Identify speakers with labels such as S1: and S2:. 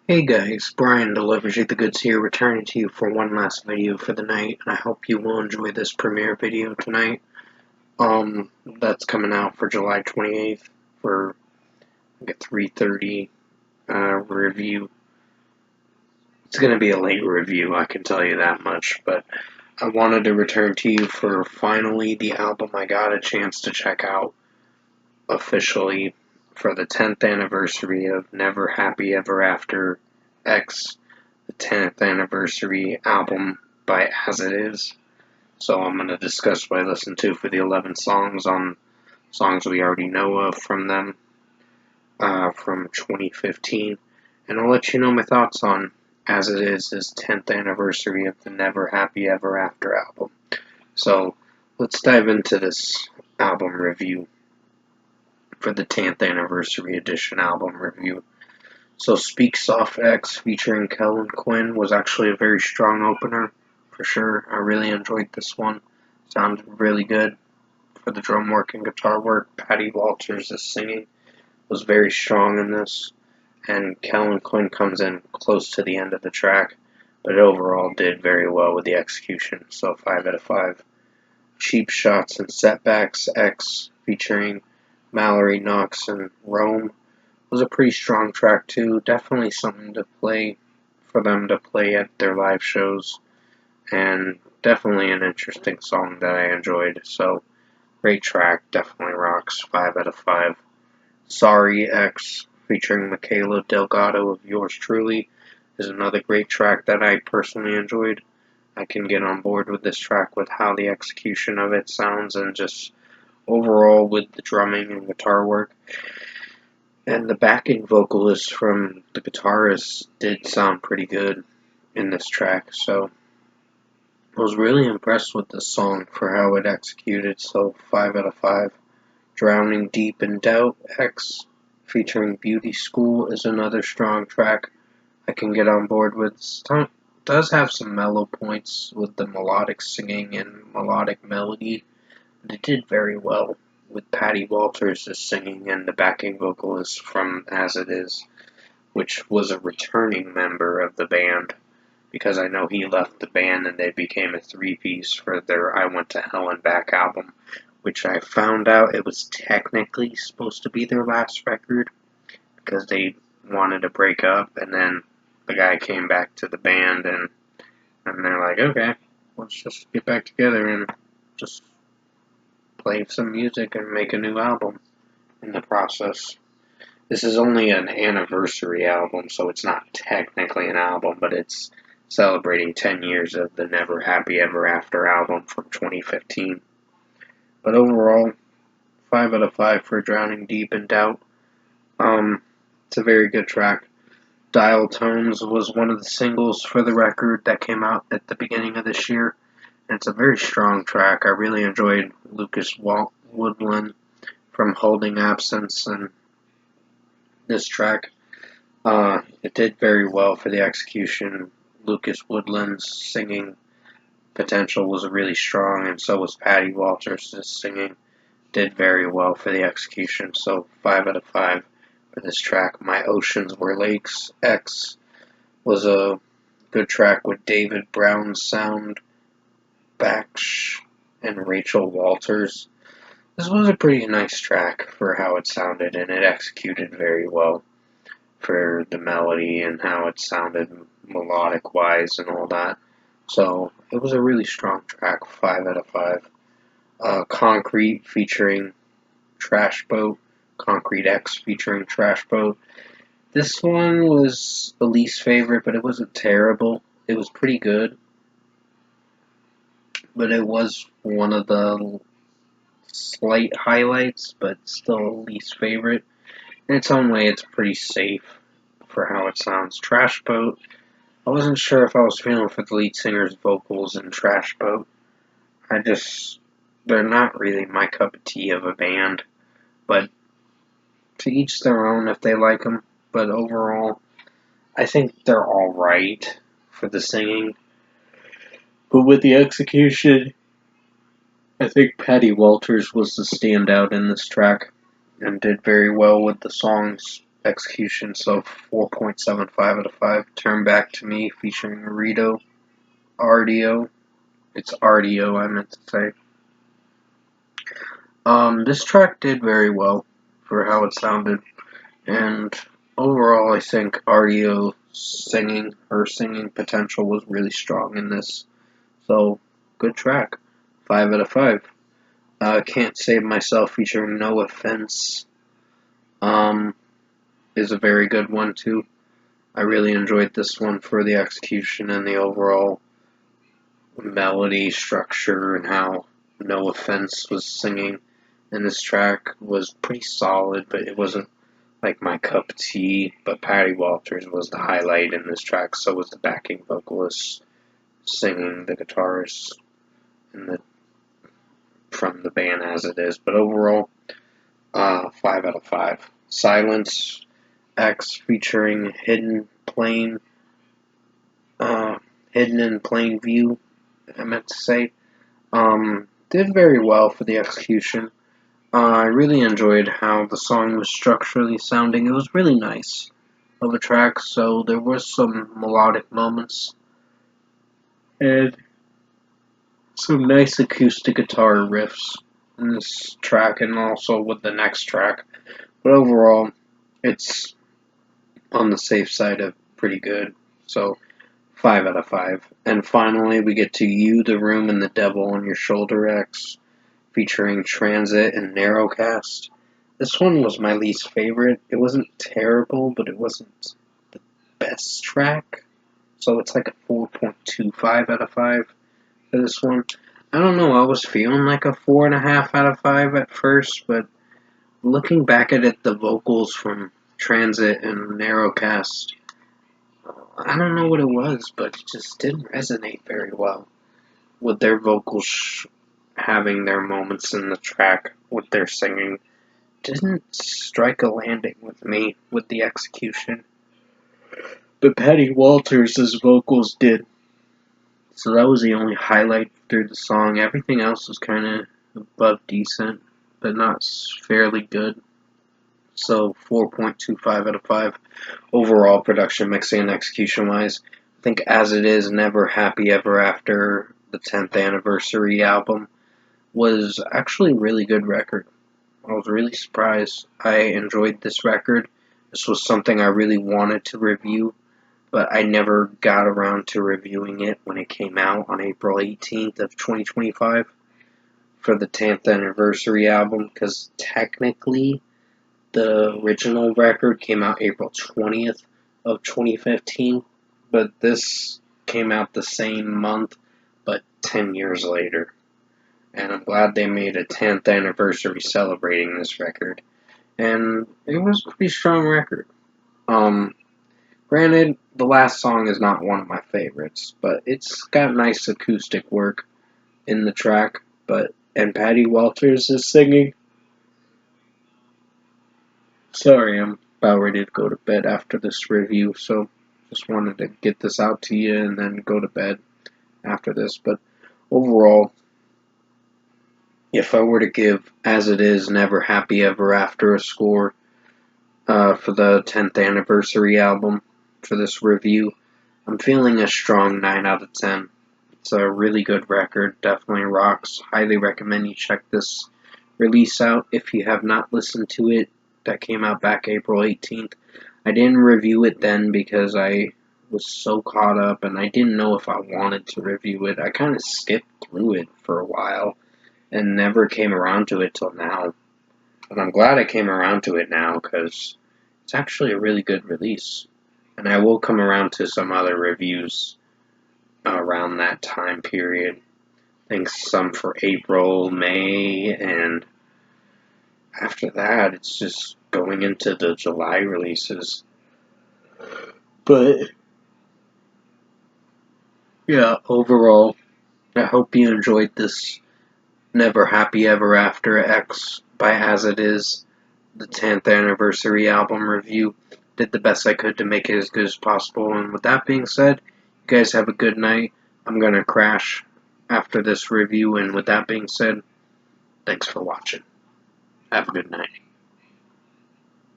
S1: Hey guys, Brian delivers you the goods here, returning to you for one last video for the night, and I hope you will enjoy this premiere video tonight. That's coming out for July 28th for like a 3:30 review. It's gonna be a late review, I can tell you that much, but I wanted to return to you for finally the album I got a chance to check out officially for the 10th anniversary of Never Happy Ever After X, the 10th anniversary album by As It Is. So I'm going to discuss what I listened to for the 11 songs on songs we already know of from them from 2015. And I'll let you know my thoughts on As It Is' 10th anniversary of the Never Happy Ever After album. So let's dive into this album review for the 10th anniversary edition album review. So Speak Soft X featuring Kellin Quinn was actually a very strong opener, for sure. I really enjoyed this one. Sounded really good for the drum work and guitar work. Patty Walters' singing was very strong in this, and Kellin Quinn comes in close to the end of the track, but it overall did very well with the execution, so 5 out of 5. Cheap Shots and Setbacks X featuring Mallory Knox and Rome was a pretty strong track too. Definitely something to play for them to play at their live shows, and definitely an interesting song that I enjoyed. So great track, definitely rocks. 5 out of 5. Sorry X featuring Michaela Delgado of Yours Truly is another great track that I personally enjoyed. I can get on board with this track with how the execution of it sounds and just overall with the drumming and guitar work. And the backing vocalist from the guitarist did sound pretty good in this track, so I was really impressed with this song for how it executed, so 5 out of 5. Drowning Deep in Doubt X featuring Beauty School is another strong track I can get on board with. It does have some mellow points with the melodic singing and melodic melody, but it did very well with Patty Walters' singing and the backing vocalist from As It Is, which was a returning member of the band, because I know he left the band and they became a three-piece for their I Went to Hell and Back album, which I found out it was technically supposed to be their last record because they wanted to break up, and then the guy came back to the band and they're like, okay, let's just get back together and just play some music and make a new album in the process. This is only an anniversary album, so it's not technically an album, but it's celebrating 10 years of the Never Happy Ever After album from 2015. But overall, 5 out of 5 for Drowning Deep in Doubt. It's a very good track. Dial Tones was one of the singles for the record that came out at the beginning of this year. And it's a very strong track. I really enjoyed Lucas Woodland from Holding Absence and this track. It did very well for the execution. Lucas Woodland's singing potential was really strong, and so was Patty Walters' singing. Did very well for the execution, so 5 out of 5 for this track. My Oceans Were Lakes X was a good track with David Brown's sound, Baksh, and Rachel Walters. This was a pretty nice track for how it sounded, and it executed very well for the melody and how it sounded melodic wise and all that. So it was a really strong track, 5 out of 5. Concrete featuring Trash Boat, Concrete X featuring Trash Boat. This one was the least favorite, but it wasn't terrible. It was pretty good, but it was one of the slight highlights, but still least favorite. In its own way, it's pretty safe for how it sounds. Trash Boat, I wasn't sure if I was feeling for the lead singer's vocals in Trash Boat. They're not really my cup of tea of a band, but to each their own if they like them. But overall, I think they're alright for the singing. But with the execution, I think Patty Walters was the standout in this track and did very well with the songs execution, so 4.75 out of 5. Turn Back to Me featuring Rito RDO. It's RDO, I meant to say. This track did very well for how it sounded, and overall, I think RDO her singing potential was really strong in this. So, good track. 5 out of 5. Can't Save Myself featuring No Offense is a very good one too. I really enjoyed this one for the execution and the overall melody structure, and how No Offense was singing in this track was pretty solid, but it wasn't like my cup of tea. But Patty Walters was the highlight in this track, so was the backing vocalist singing, the guitarist, and from the band As It Is. But overall, 5 out of 5. Silence X featuring Hidden in Plain View, I meant to say, did very well for the execution. I really enjoyed how the song was structurally sounding. It was really nice of a track, so there were some melodic moments and some nice acoustic guitar riffs in this track, and also with the next track. But overall, it's on the safe side of pretty good. So 5 out of 5. And finally, we get to You, the Room, and the Devil on Your Shoulder X, featuring Transit and Narrowcast. This one was my least favorite. It wasn't terrible, but it wasn't the best track. So it's like a 4.25 out of 5 for this one. I don't know, I was feeling like a 4.5 out of 5 at first, but looking back at it, the vocals from Transit and Narrowcast, I don't know what it was, but it just didn't resonate very well with their vocals having their moments in the track with their singing. Didn't strike a landing with me with the execution. But Patty Walters' vocals did. So that was the only highlight through the song. Everything else was kind of above decent, but not fairly good. So 4.25 out of 5. Overall production, mixing, and execution wise, I think As It Is, Never Happy Ever After, the 10th anniversary album, was actually a really good record. I was really surprised. I enjoyed this record. This was something I really wanted to review, but I never got around to reviewing it when it came out on April 18th of 2025 for the 10th anniversary album, because technically the original record came out April 20th of 2015, but this came out the same month, but 10 years later. And I'm glad they made a 10th anniversary celebrating this record. And it was a pretty strong record. Granted, the last song is not one of my favorites, but it's got nice acoustic work in the track. And Patty Walters is singing. Sorry, I'm about ready to go to bed after this review, so just wanted to get this out to you and then go to bed after this. But overall, if I were to give As It Is, Never Happy Ever After a score for the 10th anniversary album for this review, I'm feeling a strong 9 out of 10. It's a really good record, definitely rocks. Highly recommend you check this release out if you have not listened to it. That came out back April 18th. I didn't review it then because I was so caught up and I didn't know if I wanted to review it. I kind of skipped through it for a while and never came around to it till now. And I'm glad I came around to it now because it's actually a really good release. And I will come around to some other reviews around that time period. I think some for April, May, and after that, it's just going into the July releases. But yeah, overall, I hope you enjoyed this Never Happy Ever After X by As It Is, the 10th anniversary album review. Did the best I could to make it as good as possible. And with that being said, you guys have a good night. I'm going to crash after this review. And with that being said, thanks for watching. Have a good night.